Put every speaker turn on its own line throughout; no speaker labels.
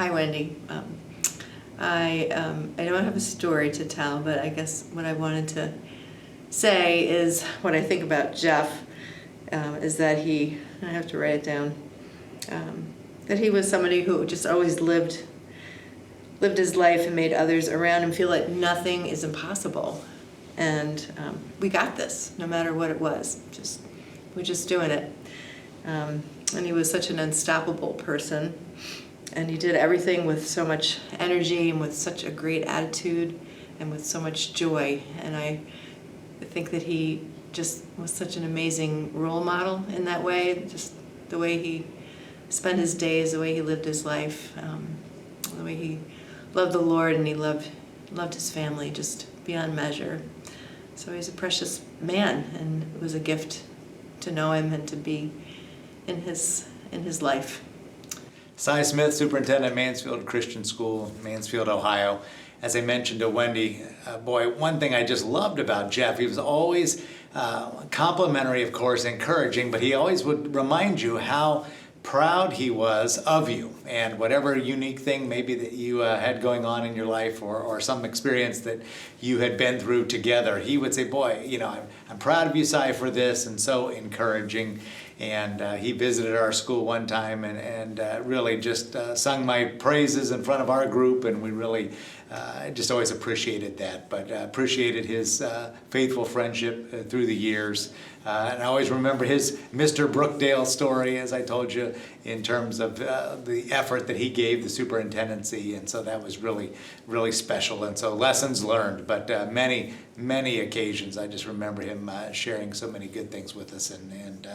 Hi, Wendy. I don't have a story to tell, but I guess what I wanted to say is what I think about Jeff is that I have to write it down, that he was somebody who just always lived his life and made others around him feel like nothing is impossible. And we got this, no matter what it was. We're just doing it. And he was such an unstoppable person. And he did everything with so much energy and with such a great attitude and with so much joy. And I think that he just was such an amazing role model in that way. Just the way he spent his days, the way he lived his life, the way he loved the Lord, and he loved his family just beyond measure. So he's a precious man, and it was a gift to know him and to be in his life.
Cy Smith, Superintendent, Mansfield Christian School, Mansfield, Ohio. As I mentioned to Wendy, one thing I just loved about Jeff, he was always complimentary, of course, encouraging, but he always would remind you how proud he was of you and whatever unique thing maybe that you had going on in your life or some experience that you had been through together. He would say, boy, I'm proud of you, Cy, for this, and so encouraging. And he visited our school one time and really just sung my praises in front of our group, and we really just always appreciated that, but appreciated his faithful friendship through the years. And I always remember his Mr. Brookdale story, as I told you, in terms of the effort that he gave the superintendency, and so that was really, really special. And so lessons learned, but many, many occasions I just remember him sharing so many good things with us, and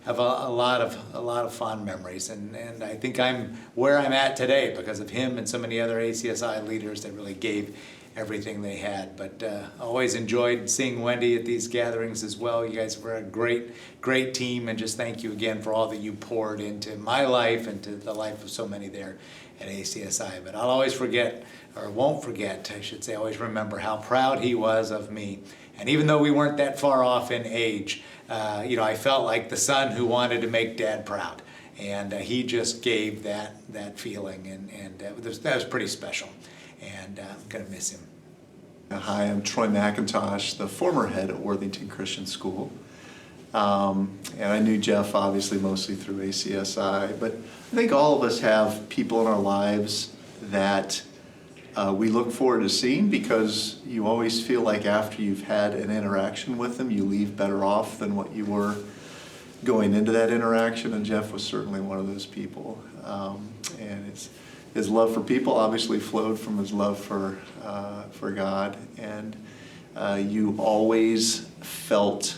have a lot of fond memories. And I think I'm where I'm at today because of him and so many other ACSI leaders that really gave everything they had. But always enjoyed seeing Wendy at these gatherings as well. You guys were a great team, and just thank you again for all that you poured into my life and to the life of so many there at ACSI. But I'll always forget, or won't forget, I should say, always remember how proud he was of me. And even though we weren't that far off in age, I felt like the son who wanted to make Dad proud. And he just gave that feeling, and that was pretty special. And I'm going to miss him.
Hi, I'm Troy McIntosh, the former head at Worthington Christian School. And I knew Jeff obviously mostly through ACSI, but I think all of us have people in our lives that we look forward to seeing, because you always feel like after you've had an interaction with them, you leave better off than what you were going into that interaction, and Jeff was certainly one of those people. And his love for people obviously flowed from his love for God, and you always felt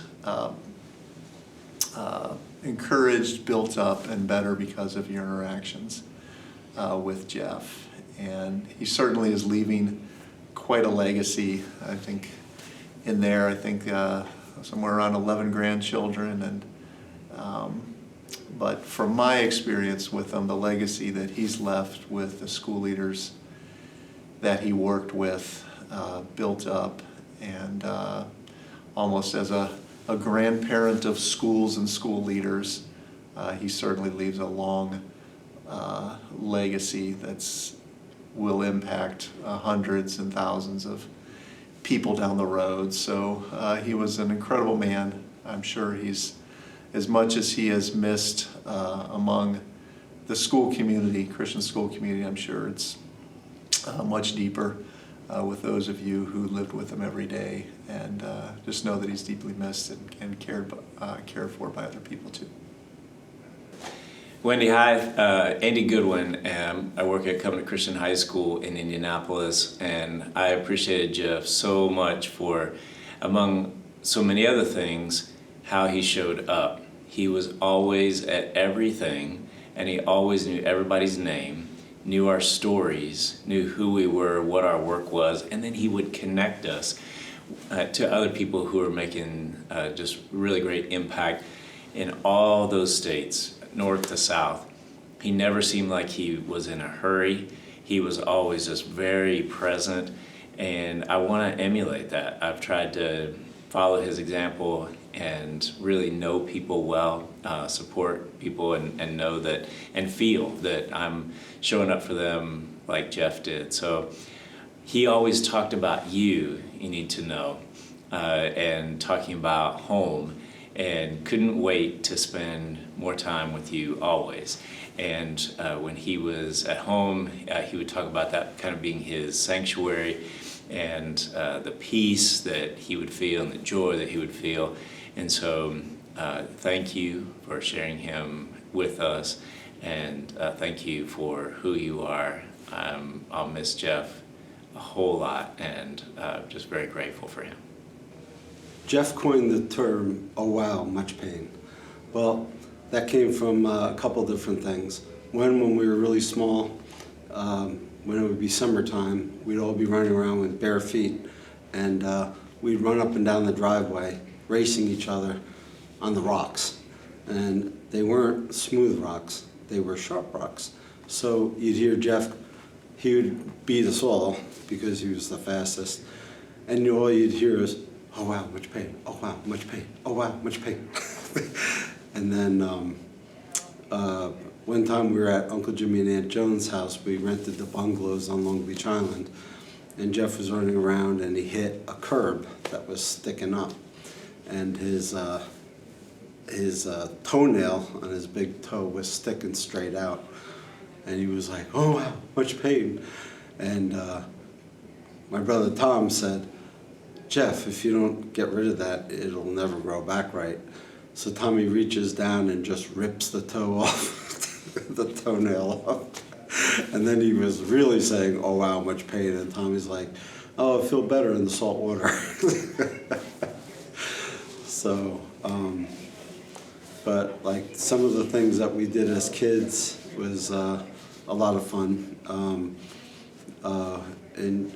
encouraged, built up, and better because of your interactions with Jeff. And he certainly is leaving quite a legacy, I think, in there. I think somewhere around 11 grandchildren, and but from my experience with him, the legacy that he's left with the school leaders that he worked with, built up, and almost as a grandparent of schools and school leaders, he certainly leaves a long legacy that's will impact hundreds and thousands of people down the road. So he was an incredible man. I'm sure he's, as much as he has missed among the school community, Christian school community, I'm sure it's much deeper with those of you who lived with him every day. And just know that he's deeply missed and cared for by other people too.
Wendy, hi. Andy Goodwin. I work at Covenant Christian High School in Indianapolis, and I appreciated Jeff so much for, among so many other things, how he showed up. He was always at everything, and he always knew everybody's name, knew our stories, knew who we were, what our work was, and then he would connect us to other people who are making just really great impact in all those states, north to south. He never seemed like he was in a hurry. He was always just very present, and I want to emulate that. I've tried to follow his example and really know people well. support people and know that and feel that I'm showing up for them like Jeff did. So he always talked about you need to know, and talking about home, and couldn't wait to spend more time with you always. And when he was at home, he would talk about that kind of being his sanctuary, and the peace that he would feel and the joy that he would feel. And so thank you for sharing him with us, and thank you for who you are. I'll miss Jeff a whole lot, and just very grateful for him.
Jeff coined the term, "oh wow, much pain." Well, that came from a couple different things. When we were really small, when it would be summertime, we'd all be running around with bare feet, and we'd run up and down the driveway, racing each other on the rocks. And they weren't smooth rocks, they were sharp rocks. So you'd hear Jeff, he would beat us all because he was the fastest. And all you'd hear is, "oh wow, much pain, oh wow, much pain, oh wow, much pain." And then one time we were at Uncle Jimmy and Aunt Joan's house. We rented the bungalows on Long Beach Island, and Jeff was running around and he hit a curb that was sticking up, and his toenail on his big toe was sticking straight out, and he was like, "oh wow, much pain." And my brother Tom said, "Jeff, if you don't get rid of that, it'll never grow back right." So Tommy reaches down and just rips the toe off, the toenail off. And then he was really saying, "oh wow, much pain." And Tommy's like, "oh, I feel better in the salt water." So, but like some of the things that we did as kids was a lot of fun. And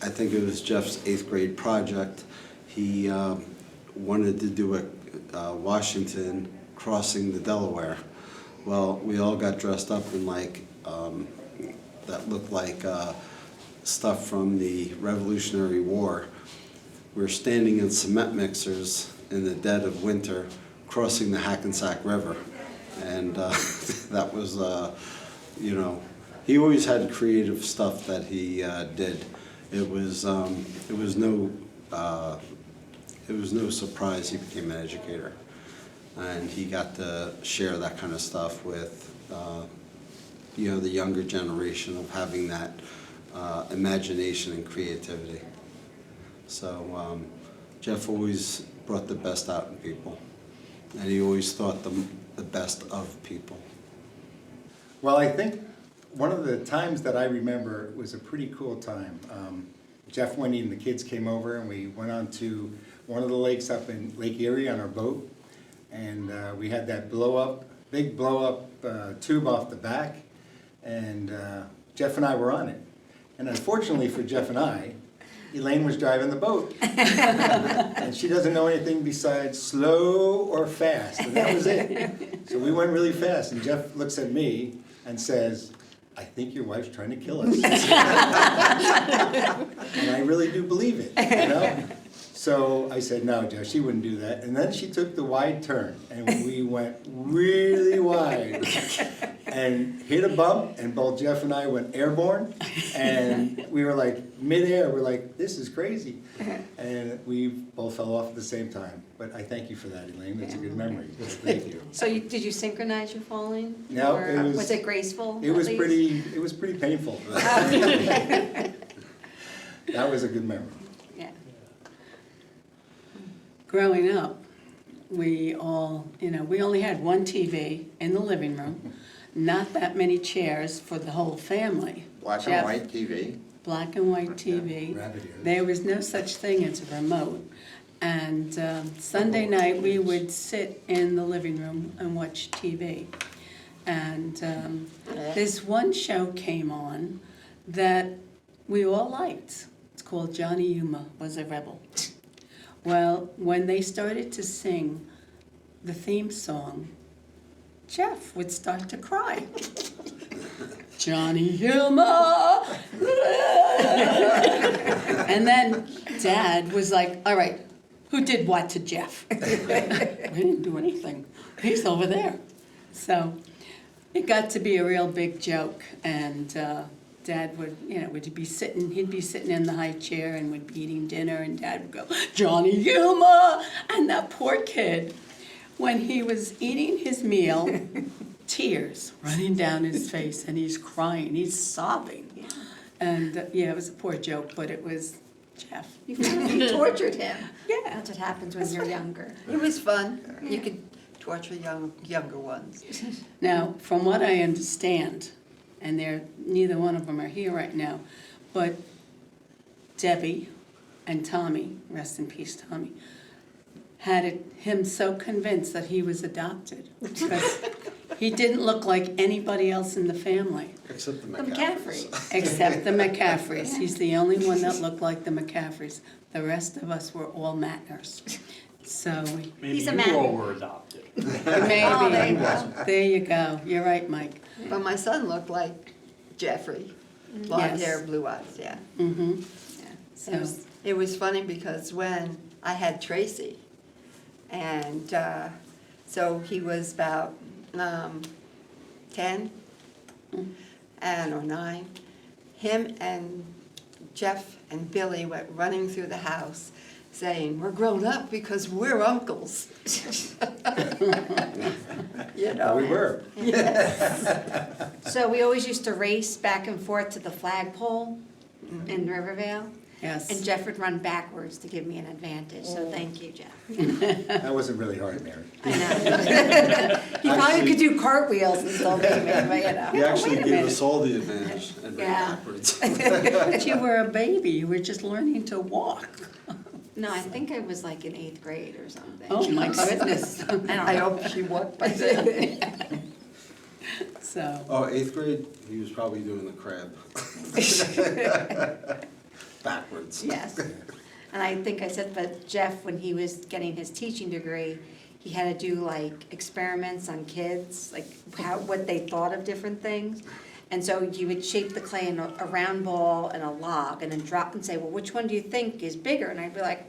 I think it was Jeff's 8th grade project. He wanted to do a Washington crossing the Delaware. Well, we all got dressed up in like, that looked like stuff from the Revolutionary War. We were standing in cement mixers in the dead of winter crossing the Hackensack River. And that was, you know, he always had creative stuff that he did. It was no surprise he became an educator, and he got to share that kind of stuff with you know, the younger generation, of having that imagination and creativity. So Jeff always brought the best out in people, and he always thought the best of people.
Well, I think one of the times that I remember was a pretty cool time. Jeff, Wendy, and the kids came over, and we went on to one of the lakes up in Lake Erie on our boat, and we had that big blow-up tube off the back, and Jeff and I were on it. And unfortunately for Jeff and I, Elaine was driving the boat, and she doesn't know anything besides slow or fast, and that was it. So we went really fast, and Jeff looks at me and says, "I think your wife's trying to kill us." And I really do believe it, you know? So I said, "No, Jeff, she wouldn't do that." And then she took the wide turn, and we went really wide and hit a bump, and both Jeff and I went airborne, and we were like midair. We're like, "this is crazy." And we both fell off at the same time. But I thank you for that, Elaine. That's a good memory. Thank you.
So did you synchronize your falling?
No,
Or
it was-
was it graceful?
It was
at least?
pretty. It was pretty painful. That was a good memory.
Yeah.
Growing up, we all, we only had one TV in the living room, not that many chairs for the whole family.
Black and
Jeff,
white TV.
Black and white TV.
Rabbit ears.
There was no such thing as a remote. And Sunday night, we would sit in the living room and watch TV. And this one show came on that we all liked. It's called Johnny Yuma Was a Rebel. Well, when they started to sing the theme song, Jeff would start to cry. Johnny Yuma! And then Dad was like, all right, who did what to Jeff? We didn't do anything. He's over there. So it got to be a real big joke, and Dad would, he'd be sitting in the high chair and would be eating dinner, and Dad would go, "Johnny Gilmer!" And that poor kid, when he was eating his meal, tears running down his face, and he's crying, he's sobbing. And it was a poor joke, but it was Jeff.
You tortured him.
Yeah.
That's what happens when you're younger.
It was fun. You could torture younger ones.
Now, from what I understand, and neither one of them are here right now, but Debbie and Tommy, rest in peace, Tommy, had him so convinced that he was adopted because he didn't look like anybody else in the family.
Except the
The
McCaffreys.
McCaffreys.
Except the McCaffreys. He's the only one that looked like the McCaffreys. The rest of us were all Mattners. So
Maybe
He's a
you
man.
all were adopted.
maybe.
Oh, there you go.
There you go. You're right, Mike.
But my son looked like Jeffrey. Blonde
Yes.
hair, blue eyes, yeah.
Mm-hmm.
Yeah. It was funny because when I had Tracy, and so he was about 10 or 9, him and Jeff and Billy went running through the house saying, "We're grown up because we're uncles." You know?
We were.
So we always used to race back and forth to the flagpole in Rivervale.
Yes.
And Jeff would run backwards to give me an advantage, so thank you, Jeff.
That wasn't really hard, Mary.
I know. He probably could do cartwheels and still beat me, but
He actually
wait a
gave
minute.
us all the advantage and ran
Yeah.
backwards.
But you were a baby. You were just learning to walk.
No, I think I was like in 8th grade or something.
Oh, my goodness.
I don't
I
know.
hope she walked by then.
So,
Oh, 8th grade, he was probably doing the crab. Backwards.
Yes. And I think I said, but Jeff, when he was getting his teaching degree, he had to do like experiments on kids, like what they thought of different things. And so you would shape the clay in a round ball and a log and then drop and say, well, which one do you think is bigger? And I'd be like,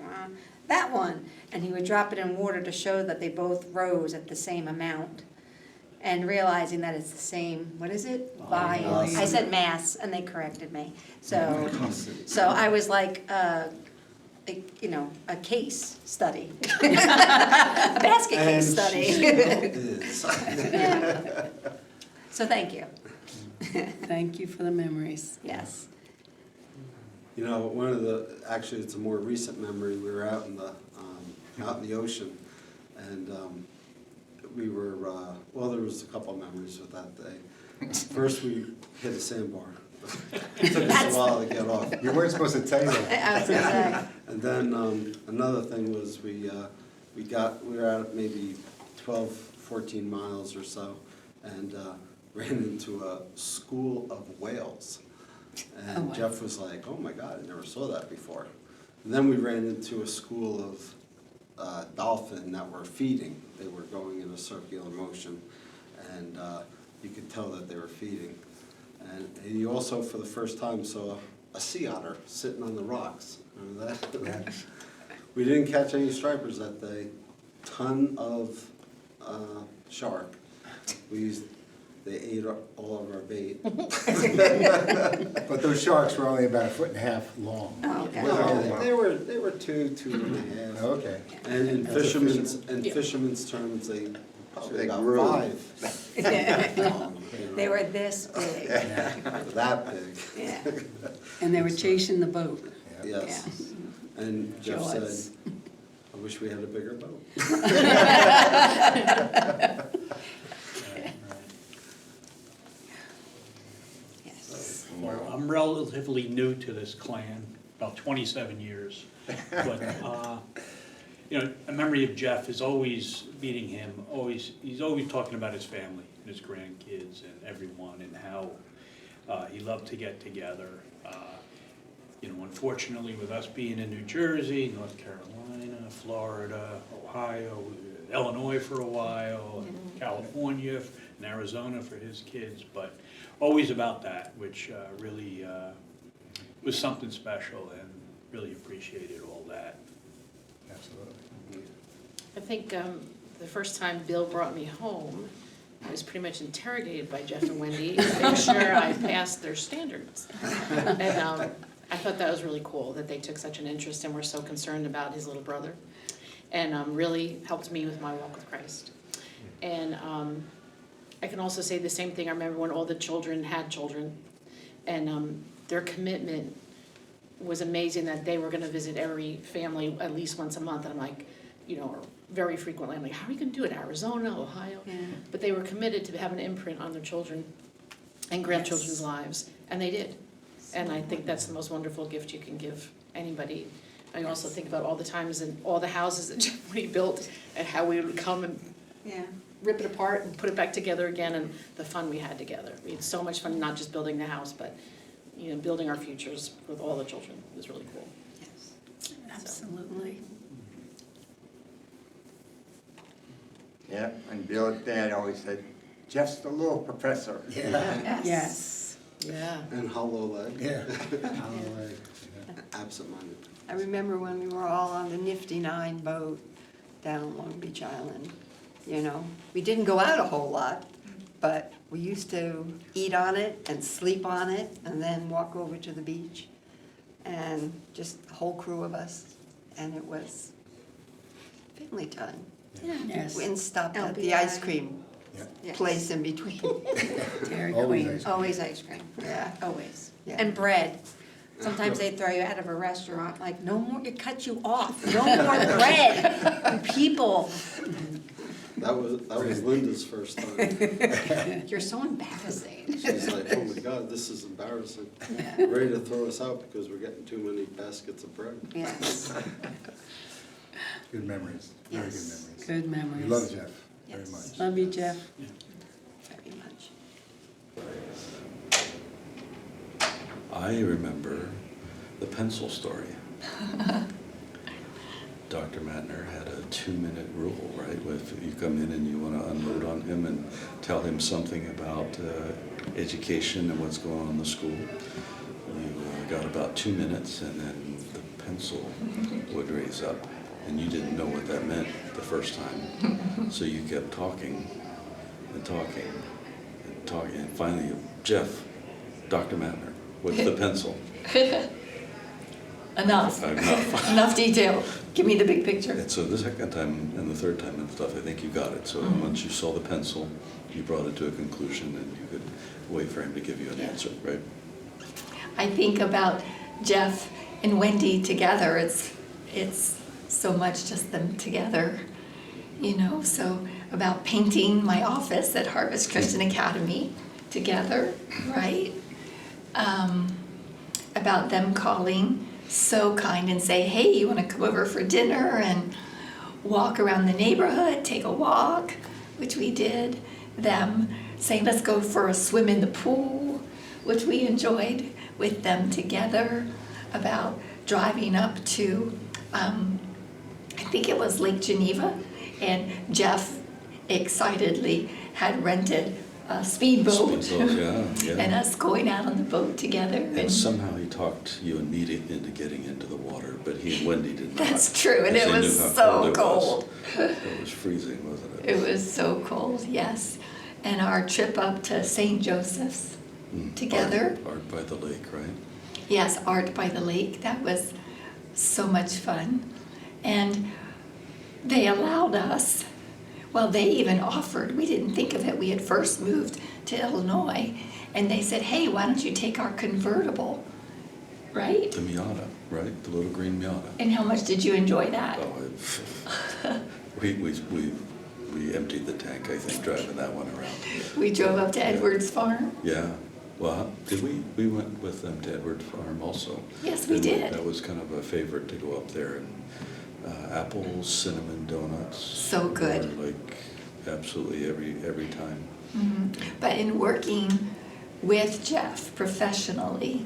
that one. And he would drop it in water to show that they both rose at the same amount. And realizing that it's the same, what is it? Volume. I said mass, and they corrected me. So I was like, a case study. A basket case
And
study.
she still is.
Yeah. So thank you.
thank you for the memories.
Yes.
You know, actually, it's a more recent memory. We were out in the ocean, and we were, there was a couple of memories with that day. First, we hit a sandbar. It took us a while to get off.
You weren't supposed to tell you that.
I was gonna say.
And then another thing was we were out maybe 12, 14 miles or so, and ran into a school of whales. And
Oh, wow.
Jeff was like, "Oh my God, I never saw that before." And then we ran into a school of dolphin that were feeding. They were going in a circular motion, and you could tell that they were feeding. And he also, for the first time, saw a sea otter sitting on the rocks. Remember that?
Yeah.
We didn't catch any stripers that day. Ton of shark. They ate all of our bait.
But those sharks were only about 1.5 feet long.
Oh, okay.
No, they were 2.5.
Okay.
And in
That's a
fisherman's terms, they probably
They
got
grew.
5.
They were this big.
That big.
Yeah.
And they were chasing the boat.
Yes. And Jeff
Jaws.
said, "I wish we had a bigger boat."
Yes.
Well, I'm relatively new to this clan, about 27 years. But, a memory of Jeff is always meeting him, he's always talking about his family and his grandkids and everyone and how he loved to get together. Unfortunately, with us being in New Jersey, North Carolina, Florida, Ohio, Illinois for a while, and California and Arizona for his kids, but always about that, which really was something special, and really appreciated all that.
Absolutely.
I think the first time Bill brought me home, I was pretty much interrogated by Jeff and Wendy to make sure I passed their standards. And I thought that was really cool, that they took such an interest and were so concerned about his little brother. And really helped me with my walk with Christ. And I can also say the same thing. I remember when all the children had children, and their commitment was amazing, that they were gonna visit every family at least once a month. And I'm like, you know, or very frequently, I'm like, how are you gonna do it? Arizona, Ohio?
Yeah.
But they were committed to have an imprint on their children and grandchildren's lives, and they did. And I think that's the most wonderful gift you can give anybody. I also think about all the times and all the houses that Jeff, when he built, and how we would come and
Yeah.
rip it apart and put it back together again, and the fun we had together. We had so much fun, not just building the house, but, you know, building our futures with all the children. It was really cool.
Yes.
Absolutely.
Yeah, and Bill's dad always said, Jeff's the little professor.
Yeah.
Yes.
Yeah.
And hollow leg.
Yeah.
Absent-minded.
I remember when we were all on the Nifty 9 boat down Long Beach Island, you know. We didn't go out a whole lot, but we used to eat on it and sleep on it and then walk over to the beach. And just the whole crew of us, and it was family time.
Yes.
And stopped at the
LBI.
ice cream
Yes.
place in between.
Dairy
Always
Queen.
ice cream.
Always ice cream,
Yeah.
always.
Yeah.
And bread. Sometimes they throw you out of a restaurant, like, no more, it cut you off, no more bread, you people.
That was Linda's first time.
You're so embarrassing.
She's like, oh my God, this is embarrassing. Ready to throw us out because we're getting too many baskets of bread.
Yes,
Good memories, very good
Yes.
memories.
Good
We
memories.
love Jeff very
Yes.
much.
Love you, Jeff.
very much.
I remember the pencil story. Dr. Mattner had a 2-minute rule, right? If you come in and you want to unload on him and tell him something about education and what's going on in the school, you got about 2 minutes, and then the pencil would raise up. And you didn't know what that meant the first time. So you kept talking and talking and talking. And finally, Jeff, Dr. Mattner, what's the pencil?
Enough.
Enough.
Enough detail. Give me the big picture.
And so the second time and the third time and stuff, I think you got it. So once you saw the pencil, you brought it to a conclusion, and you could wait for him to give you an answer, right?
I think about Jeff and Wendy together. It's so much just them together, you know. So about painting my office at Harvest Christian Academy together, right? About them calling so kind and say, hey, you want to come over for dinner and walk around the neighborhood, take a walk, which we did. Them saying, let's go for a swim in the pool, which we enjoyed with them together. About driving up to, I think it was Lake Geneva, and Jeff excitedly had rented a speedboat.
Speedboat, yeah.
And us going out on the boat together.
And somehow he talked you and me into getting into the water, but he and Wendy did not.
That's true, and
because
it
they
was
knew how
so
cold.
cold.
It was freezing, wasn't it?
It was so cold, yes. And our trip up to St. Joseph's together.
Art by the lake, right?
Yes, Art by the Lake. That was so much fun. And they allowed us, well, they even offered, we didn't think of it, we had first moved to Illinois, and they said, hey, why don't you take our convertible, right?
The Miata, right? The little green Miata.
And how much did you enjoy that?
Oh, we emptied the tank, I think, driving that one around.
We drove up to Edwards Farm.
Yeah. Well, did we? We went with them to Edwards Farm also.
Yes, we
Didn't
did.
That was kind of a favorite to go up there, and apples, cinnamon donuts.
So good.
were like absolutely every time.
But in working with Jeff professionally,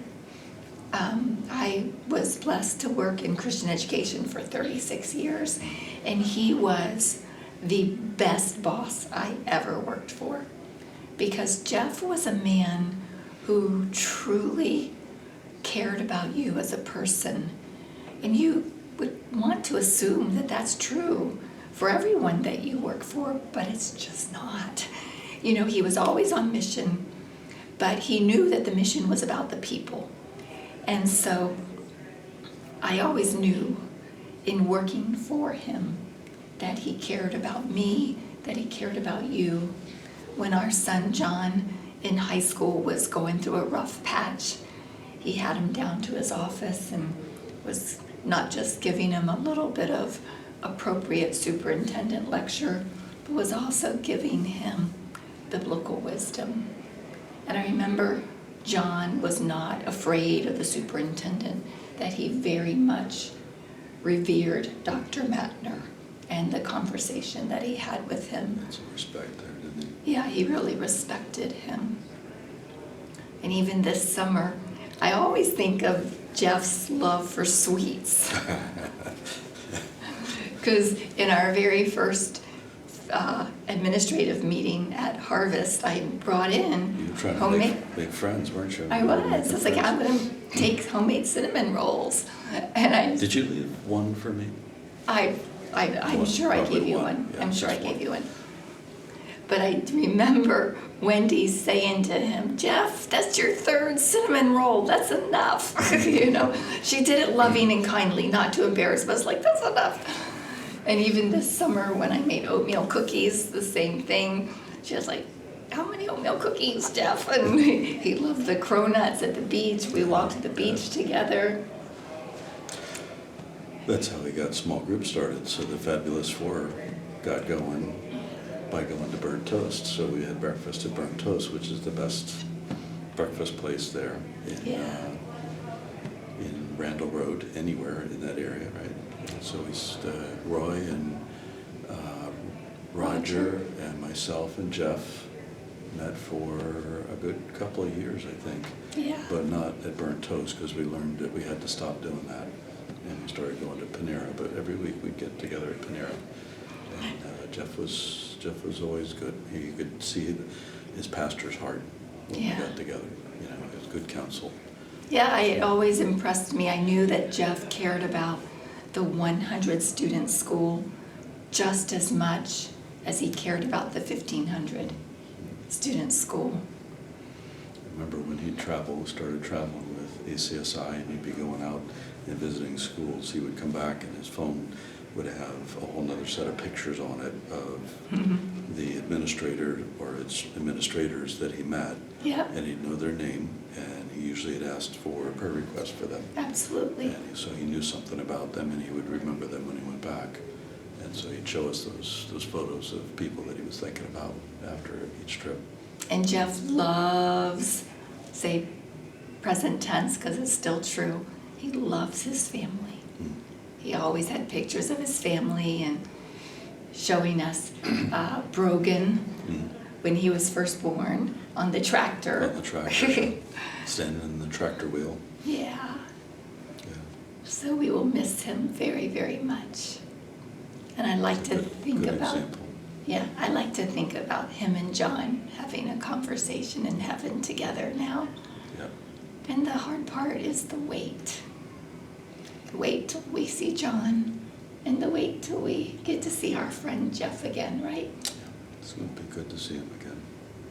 I was blessed to work in Christian education for 36 years, and he was the best boss I ever worked for, because Jeff was a man who truly cared about you as a person, and you would want to assume that that's true for everyone that you work for, but it's just not. You know, he was always on mission, but he knew that the mission was about the people. And so I always knew in working for him that he cared about me, that he cared about you. When our son John in high school was going through a rough patch, he had him down to his office and was not just giving him a little bit of appropriate superintendent lecture, but was also giving him biblical wisdom. And I remember John was not afraid of the superintendent, that he very much revered Dr. Mattner and the conversation that he had with him.
That's some respect there, didn't he?
Yeah, he really respected him. And even this summer, I always think of Jeff's love for sweets. Because in our very first administrative meeting at Harvest, I brought in
You were trying to
homemade.
make friends, weren't you?
I was. I was like, I'm going to take homemade cinnamon rolls. And
Did you leave one for me?
I'm
One,
sure I
probably
gave you
one.
one.
Yeah,
I'm sure I
just
gave
one.
you one. But I remember Wendy saying to him, Jeff, that's your third cinnamon roll. That's enough. You know, she did it loving and kindly, not to embarrass, but I was like, that's enough. And even this summer when I made oatmeal cookies, the same thing. She was like, how many oatmeal cookies, Jeff? And he loved the cronuts at the beach. We walked the beach together.
That's how we got small groups started. So the Fabulous Four got going by going to Burnt Toast. So we had breakfast at Burnt Toast, which is the best breakfast place there in Randall Road, anywhere in that area, right? So Roy and Roger and myself and Jeff met for a good couple of years, I think.
Yeah.
But not at Burnt Toast, because we learned that we had to stop doing that. And we started going to Panera, but every week we'd get together at Panera. And Jeff was always good. He could see his pastor's heart when we got together. You know, it was good counsel.
Yeah, it always impressed me. I knew that Jeff cared about the 100-student school just as much as he cared about the 1,500-student school.
I remember when he'd started traveling with ACSI, and he'd be going out and visiting schools, he would come back and his phone would have a whole nother set of pictures on it of the administrator or its administrators that he met.
Yeah.
And he'd know their name, and he usually had asked for a prayer request for them.
Absolutely.
And so he knew something about them, and he would remember them when he went back. And so he'd show us those photos of people that he was thinking about after each trip.
And Jeff loves, say present tense because it's still true, he loves his family. He always had pictures of his family and showing us Brogan when he was first born on the tractor.
On the tractor, standing in the tractor wheel.
Yeah.
Yeah.
So we will miss him very, very much. And I like to think
Good
about,
example.
yeah, I like to think about him and John having a conversation in heaven together now.
Yep.
And the hard part is the wait. The wait till we see John, and the wait till we get to see our friend Jeff again, right?
It's going to be good to see him again.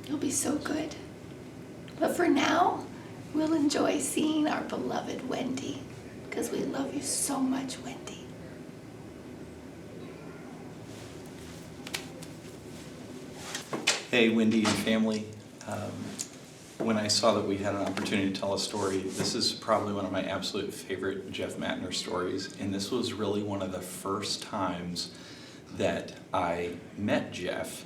It'll be so good. But for now, we'll enjoy seeing our beloved Wendy, because we love you so much, Wendy.
Hey, Wendy and family. When I saw that we had an opportunity to tell a story, this is probably one of my absolute favorite Jeff Mattner stories, and this was really one of the first times that I met Jeff.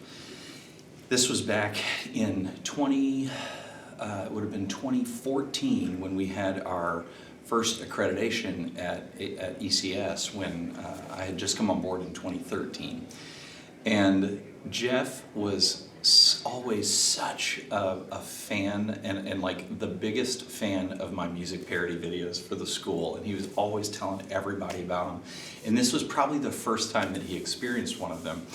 This was back in it would have been 2014 when we had our first accreditation at ECS when I had just come on board in 2013. And Jeff was always such a fan and like the biggest fan of my music parody videos for the school, and he was always telling everybody about them. And this was probably the first time that he experienced one of them,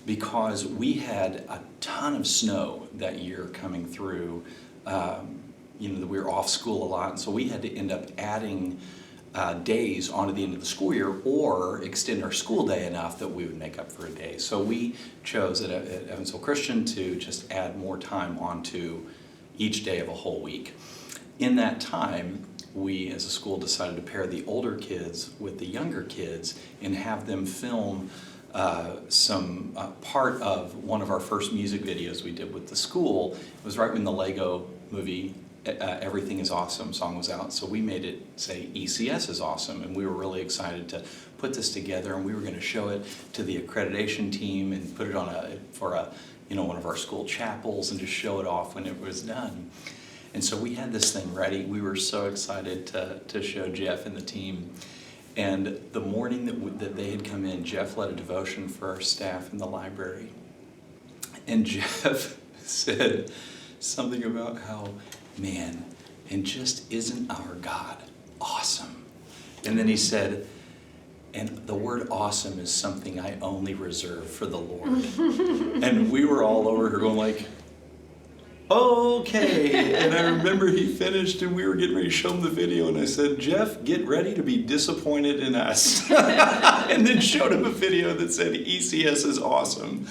because we had a ton of snow that year coming through. We were off school a lot, and so we had to end up adding days onto the end of the school year, or extend our school day enough that we would make up for a day. So we chose at Evansville Christian to just add more time onto each day of a whole week. In that time, we as a school decided to pair the older kids with the younger kids and have them film some part of one of our first music videos we did with the school. It was right when the Lego movie Everything is Awesome song was out, so we made it say ECS is awesome, and we were really excited to put this together, and we were going to show it to the accreditation team and put it on one of our school chapels and just show it off when it was done. And so we had this thing ready. We were so excited to show Jeff and the team. And the morning that they had come in, Jeff led a devotion for our staff in the library. And Jeff said something about how, man, and just isn't our God awesome? And then he said, and the word awesome is something I only reserve for the Lord. And we were all over here going like, okay. And I remember he finished and we were getting ready to show him the video, and I said, Jeff, get ready to be disappointed in us. And then showed him a video that said ECS is awesome.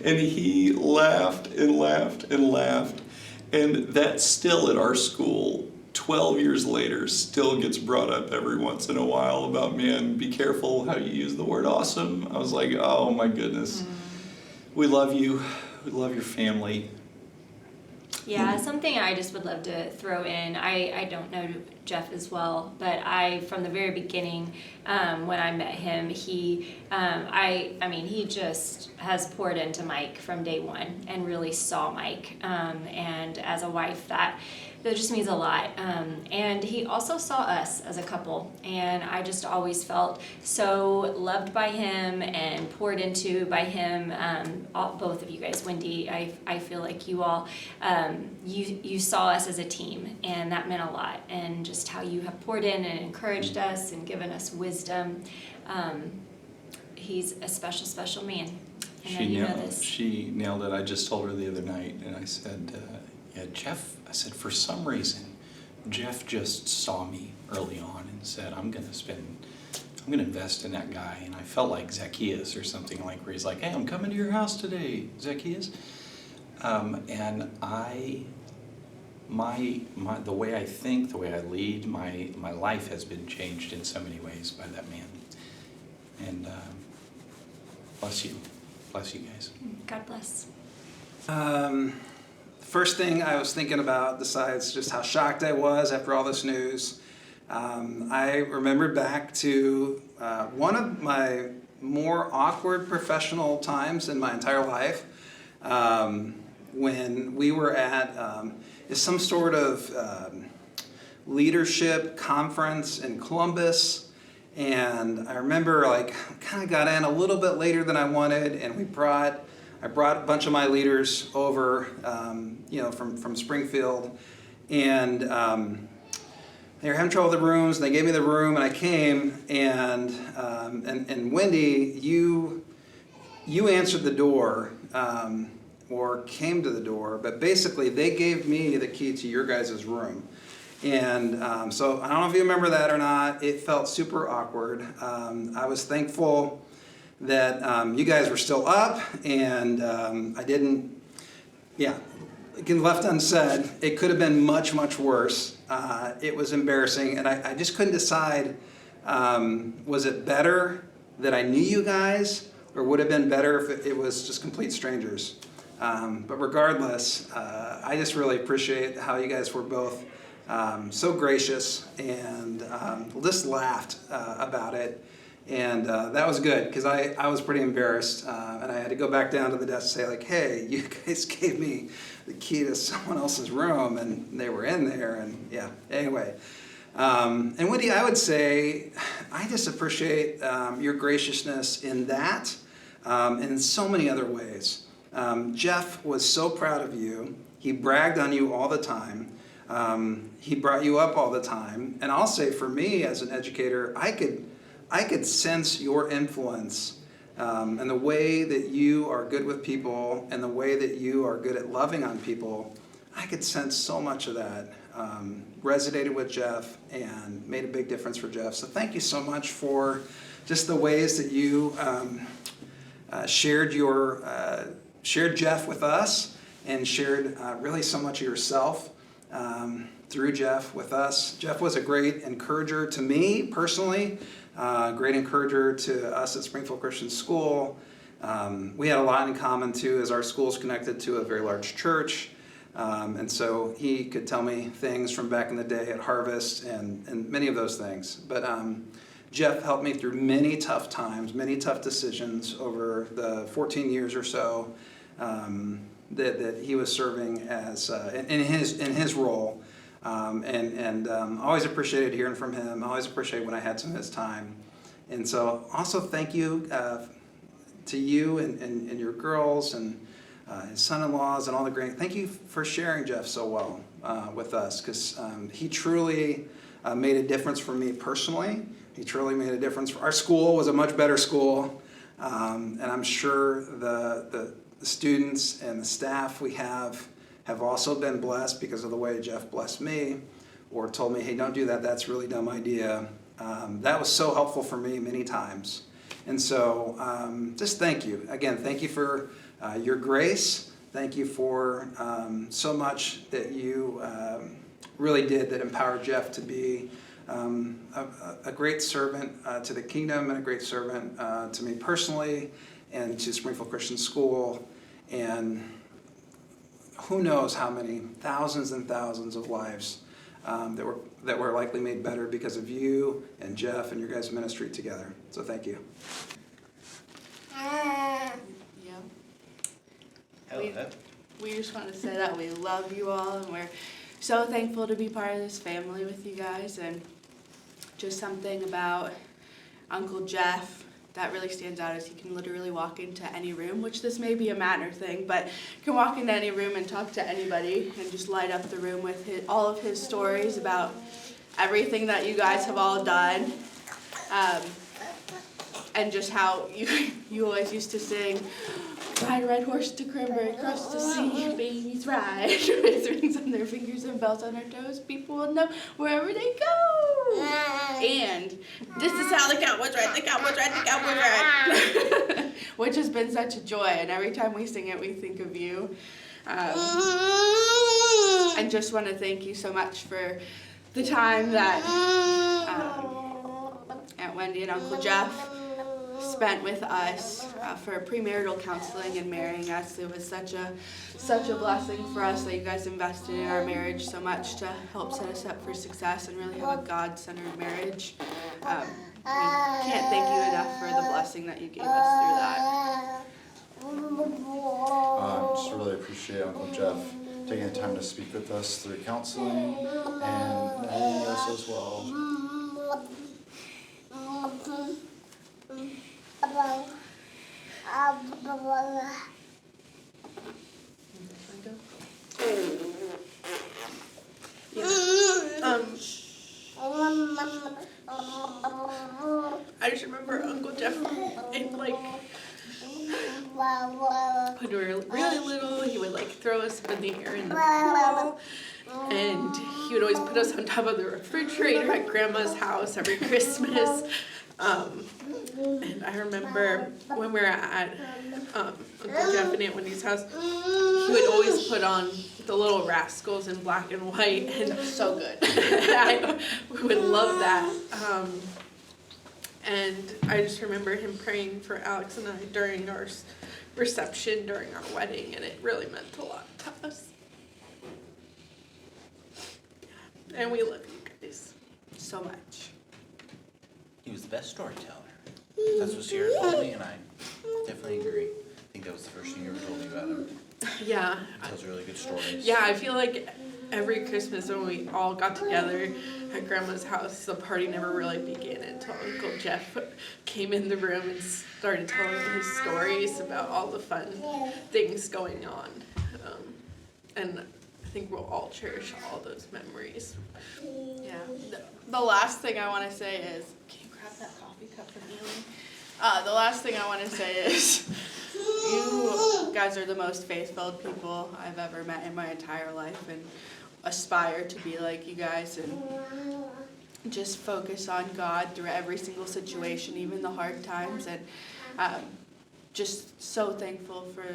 And he laughed and laughed and laughed. And that still at our school, 12 years later, still gets brought up every once in a while about, man, be careful how you use the word awesome. I was like, oh my goodness. We love you. We love your family.
Yeah, something I just would love to throw in. I don't know Jeff as well, but from the very beginning, when I met him, he just has poured into Mike from day one and really saw Mike. And as a wife, that just means a lot. And he also saw us as a couple, and I just always felt so loved by him and poured into by him. Both of you guys, Wendy, I feel like you all, you saw us as a team, and that meant a lot. And just how you have poured in and encouraged us and given us wisdom. He's a special, special man. And you know this.
She nailed it. I just told her the other night, and I said, yeah, Jeff, I said, for some reason, Jeff just saw me early on and said, I'm going to invest in that guy. And I felt like Zacchaeus or something, like where he's like, hey, I'm coming to your house today, Zacchaeus. And the way I think, the way I lead, my life has been changed in so many ways by that man. And bless you. Bless you guys.
God bless.
First thing I was thinking about, besides just how shocked I was after all this news, I remembered back to one of my more awkward professional times in my entire life, when we were at some sort of leadership conference in Columbus. And I remember kind of got in a little bit later than I wanted, and I brought a bunch of my leaders over, from Springfield, and they were having trouble with the rooms, and they gave me the room, and I came, and Wendy, you answered the door, or came to the door, but basically they gave me the key to your guys' room. And so I don't know if you remember that or not. It felt super awkward. I was thankful that you guys were still up, and I didn't, again, left unsaid, it could have been much, much worse. It was embarrassing, and I just couldn't decide, was it better that I knew you guys, or would it have been better if it was just complete strangers? But regardless, I just really appreciate how you guys were both so gracious and just laughed about it. And that was good, because I was pretty embarrassed, and I had to go back down to the desk and say, like, hey, you guys gave me the key to someone else's room, and they were in there, and yeah, anyway. And Wendy, I would say, I just appreciate your graciousness in that, and in so many other ways. Jeff was so proud of you. He bragged on you all the time. He brought you up all the time. And I'll say, for me as an educator, I could sense your influence, and the way that you are good with people and the way that you are good at loving on people. I could sense so much of that resonated with Jeff and made a big difference for Jeff. So thank you so much for just the ways that you shared Jeff with us and shared really so much of yourself through Jeff with us. Jeff was a great encourager to me personally, great encourager to us at Springfield Christian School. We had a lot in common too, as our school's connected to a very large church. And so he could tell me things from back in the day at Harvest and many of those things. But Jeff helped me through many tough times, many tough decisions over the 14 years or so that he was serving as in his role. Always appreciated hearing from him. Always appreciated when I had some of his time. And so also thank you to you and your girls and his son-in-laws and all the great. Thank you for sharing Jeff so well with us, because he truly made a difference for me personally. He truly made a difference. Our school was a much better school, and I'm sure the students and the staff we have also been blessed because of the way Jeff blessed me or told me, hey, don't do that, that's a really dumb idea. That was so helpful for me many times. And so just thank you. Again, thank you for your grace. Thank you for so much that you really did that empowered Jeff to be a great servant to the kingdom and a great servant to me personally and to Springfield Christian School. And who knows how many thousands and thousands of lives that were likely made better because of you and Jeff and your guys' ministry together. So thank you.
We just want to say that we love you all, and we're so thankful to be part of this family with you guys. And just something about Uncle Jeff that really stands out is he can literally walk into any room, which this may be a Mattner thing, but can walk into any room and talk to anybody and just light up the room with all of his stories about everything that you guys have all done. And just how you always used to sing, ride a red horse to Cranberry across the sea, babies ride, with rings on their fingers and bells on their toes, people will know wherever they go. And this is how the cowboys ride, the cowboys ride, the cowboys ride. Which has been such a joy, and every time we sing it, we think of you. And just want to thank you so much for the time that Aunt Wendy and Uncle Jeff spent with us for premarital counseling and marrying us. It was such a blessing for us that you guys invested in our marriage so much to help set us up for success and really have a God-centered marriage. We can't thank you enough for the blessing that you gave us through that.
Just really appreciate Uncle Jeff taking the time to speak with us through counseling and marrying us as well.
I just remember Uncle Jeff, and when we were really little, he would throw us up in the air in the pool, and he would always put us on top of the refrigerator at Grandma's house every Christmas. And I remember when we were at Uncle Jeff and Aunt Wendy's house, he would always put on the Little Rascals in black and white, and so good. I would love that. And I just remember him praying for Alex and I during our reception, during our wedding, and it really meant a lot to us. And we love you guys so much.
He was the best storyteller. That's what Sierra told me, and I definitely agree. I think that was the first thing you ever told me about him.
Yeah.
He tells really good stories.
Yeah, I feel like every Christmas when we all got together at Grandma's house, the party never really began until Uncle Jeff came in the room and started telling his stories about all the fun things going on. And I think we'll all cherish all those memories. Yeah. The last thing I want to say is, can you grab that coffee cup from Ely? The last thing I want to say is, you guys are the most faith-filled people I've ever met in my entire life, and aspire to be like you guys and just focus on God through every single situation, even the hard times. And just so thankful for,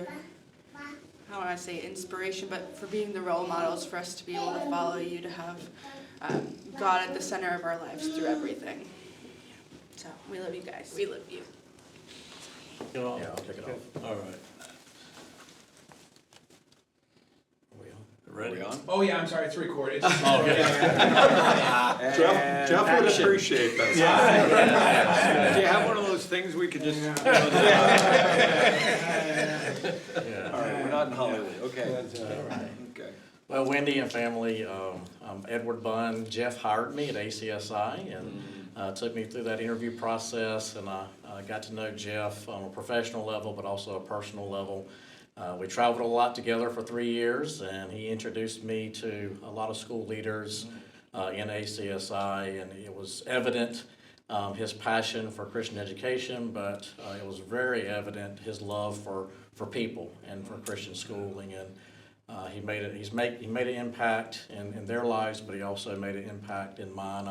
I don't want to say inspiration, but for being the role models for us to be able to follow you, to have God at the center of our lives through everything. So we love you guys. We love you.
Yeah, I'll take it off. All right. Ready? On?
Oh, yeah, I'm sorry, it's recorded.
Oh, okay.
Jeff would appreciate
that.
Yeah.
Do you have one of those things we could just?
Yeah.
All right, we're not in Hollywood. Okay.
Okay. Well, Wendy and family, I'm Edward Bunn. Jeff hired me at ACSI and took me through that interview process, and I got to know Jeff on a professional level, but also a personal level. We traveled a lot together for 3 years, and he introduced me to a lot of school leaders in ACSI, and it was evident his passion for Christian education, but it was very evident his love for people and for Christian schooling, and he made an impact in their lives, but he also made an impact in mine.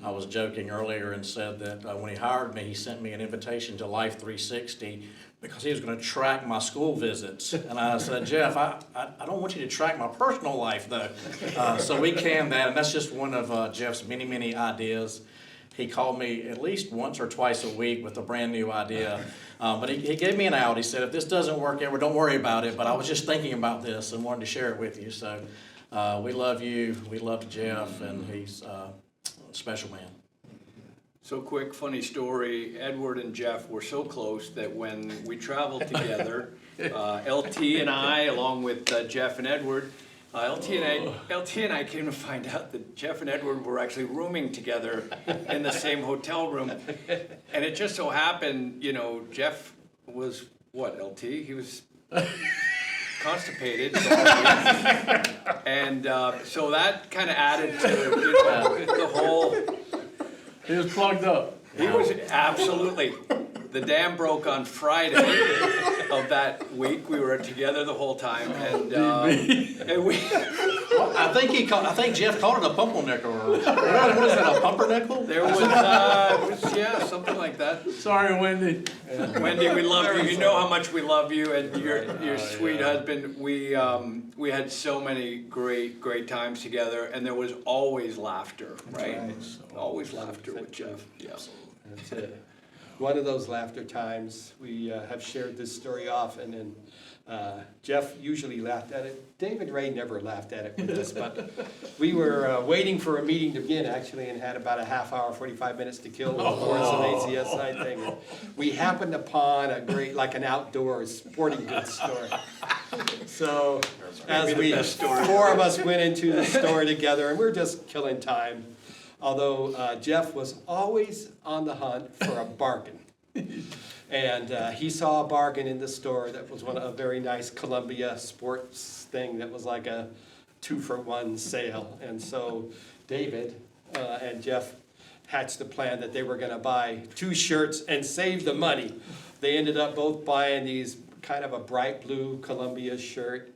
I was joking earlier and said that when he hired me, he sent me an invitation to Life 360 because he was going to track my school visits. And I said, Jeff, I don't want you to track my personal life, though. So we canned that, and that's just one of Jeff's many, many ideas. He called me at least once or twice a week with a brand new idea. But he gave me an out. He said, if this doesn't work, Edward, don't worry about it. But I was just thinking about this and wanted to share it with you. So we love you. We love Jeff, and he's a special man.
So quick, funny story. Edward and Jeff were so close that when we traveled together, LT and I, along with Jeff and Edward, LT and I came to find out that Jeff and Edward were actually rooming together in the same hotel room. And it just so happened, you know, Jeff was, what, LT? He was constipated. And so that kind of added to, you know, the whole...
He was plugged up.
He was absolutely. The dam broke on Friday of that week. We were together the whole time, and we.
I think Jeff called it a pumpernickel. Or what is that? A pumpernickel?
There was, yeah, something like that.
Sorry, Wendy.
Wendy, we love you. You know how much we love you, and your sweet husband. We had so many great times together, and there was always laughter, right? Always laughter with Jeff. Yeah.
That's it. One of those laughter times, we have shared this story often, and Jeff usually laughed at it. David Ray never laughed at it with us, but we were waiting for a meeting to begin, actually, and had about a half hour, 45 minutes to kill before some ACSI thing. And we happened upon a great, like an outdoor sporting goods store. So as four of us went into the store together, and we're just killing time. Although Jeff was always on the hunt for a bargain. And he saw a bargain in the store that was a very nice Columbia sports thing that was like a 2-for-1 sale. And so David and Jeff hatched the plan that they were going to buy 2 shirts and save the money. They ended up both buying these kind of a bright blue Columbia shirt.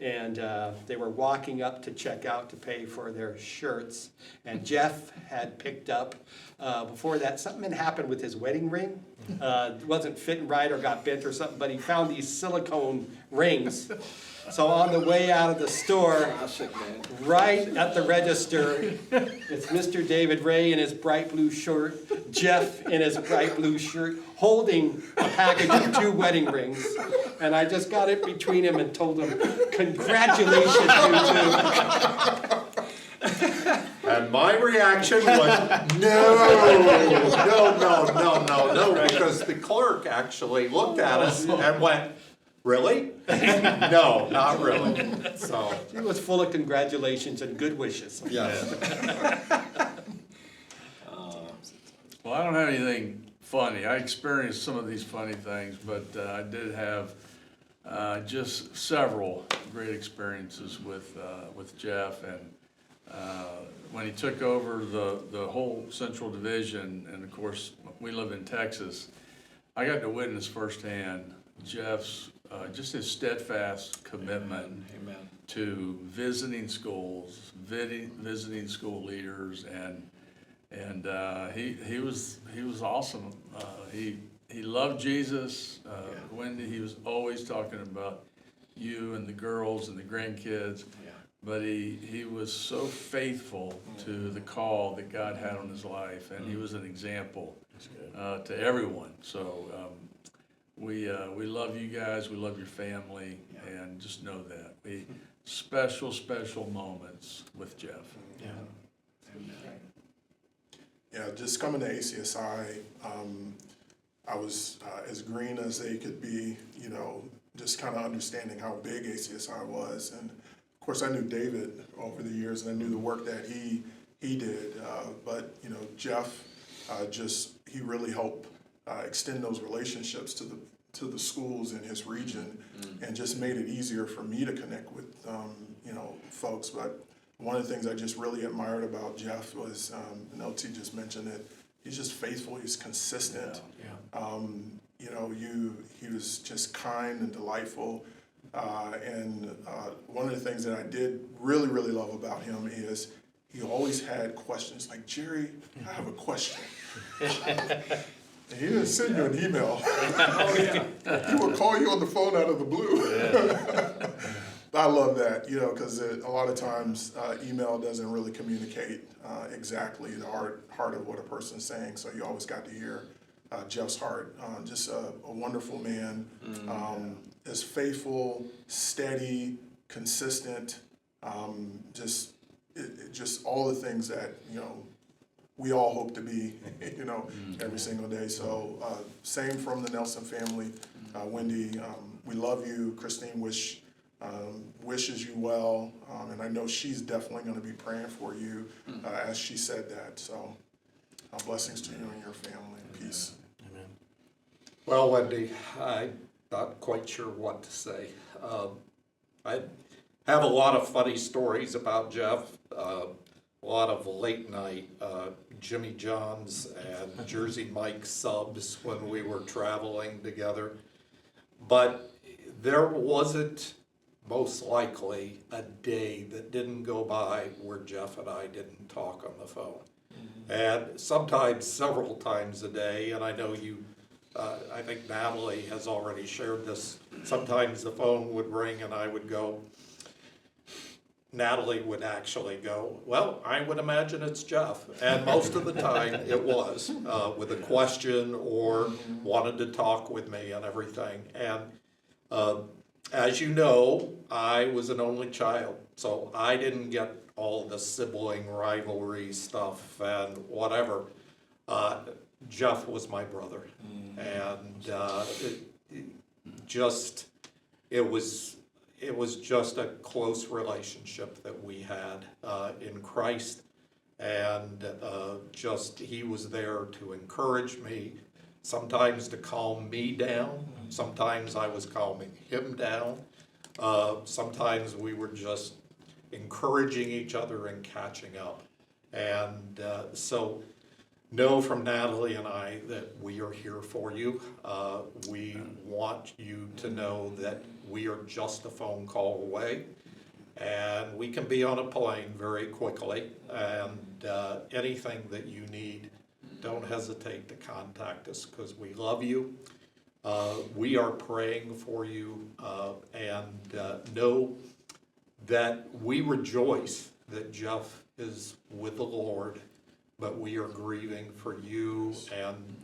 And they were walking up to check out to pay for their shirts. And Jeff had picked up, before that, something had happened with his wedding ring. It wasn't fitting right or got bent or something, but he found these silicone rings. So on the way out of the store, right at the register, it's Mr. David Ray in his bright blue shirt, Jeff in his bright blue shirt, holding a package of 2 wedding rings. And I just got it between him and told him, congratulations, you two.
And my reaction was, no, because the clerk actually looked at us and went, really? No, not really. So
he was full of congratulations and good wishes.
Yes.
Well, I don't have anything funny. I experienced some of these funny things, but I did have just several great experiences with Jeff, and when he took over the whole Central Division, and of course we live in Texas, I got to witness firsthand Jeff's just his steadfast commitment
to visiting schools, visiting school leaders, and he was awesome. He loved Jesus. Wendy, he was always talking about you and the girls and the grandkids. But he was so faithful to the call that God had on his life, and he was an example to everyone. So we love you guys. We love your family, and just know that special moments with Jeff.
Yeah, just coming to ACSI, I was as green as they could be, you know, just kind of understanding how big ACSI was. And of course I knew David over the years, and I knew the work that he did. But, you know, Jeff, he really helped extend those relationships to the schools in his region, and just made it easier for me to connect with, you know, folks. But one of the things I just really admired about Jeff was, and LT just mentioned it, he's just faithful, he's consistent. You know, he was just kind and delightful. And one of the things that I did really love about him is he always had questions like, Jerry, I have a question. And he didn't send you an email. He would call you on the phone out of the blue. I love that, you know, because a lot of times email doesn't really communicate exactly the heart of what a person's saying. So you always got to hear Jeff's heart. Just a wonderful man, is faithful, steady, consistent, just all the things that, you know, we all hope to be, you know, every single day. So same from the Nelson family. Wendy, we love you. Christine wishes you well, and I know she's definitely going to be praying for you as she said that. So blessings to you and your family. Peace.
Amen. Well, Wendy, I'm not quite sure what to say. I have a lot of funny stories about Jeff. A lot of late night Jimmy John's and Jersey Mike subs when we were traveling together. But there wasn't most likely a day that didn't go by where Jeff and I didn't talk on the phone. And sometimes several times a day, and I know you, I think Natalie has already shared this, sometimes the phone would ring and I would go, Natalie would actually go, well, I would imagine it's Jeff. And most of the time it was, with a question or wanted to talk with me and everything. And as you know, I was an only child, so I didn't get all the sibling rivalry stuff and whatever. Jeff was my brother. And it was just a close relationship that we had in Christ, and he was there to encourage me, sometimes to calm me down, sometimes I was calming him down, sometimes we were just encouraging each other and catching up. And so know from Natalie and I that we are here for you. We want you to know that we are just a phone call away, and we can be on a plane very quickly, and anything that you need, don't hesitate to contact us, because we love you. We are praying for you, and know that we rejoice that Jeff is with the Lord, but we are grieving for you and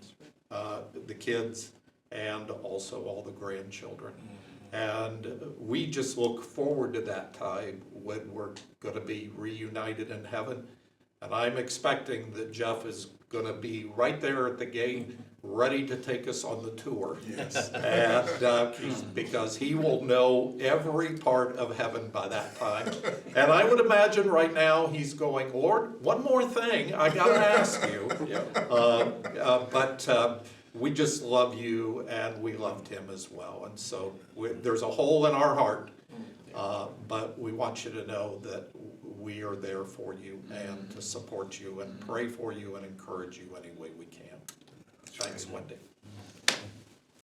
the kids and also all the grandchildren. And we just look forward to that time when we're going to be reunited in heaven. And I'm expecting that Jeff is going to be right there at the gate, ready to take us on the tour.
Yes.
And because he will know every part of heaven by that time. And I would imagine right now he's going, Lord, one more thing I got to ask you. But we just love you, and we loved him as well. And so there's a hole in our heart, but we want you to know that we are there for you and to support you and pray for you and encourage you any way we can. Thanks, Wendy.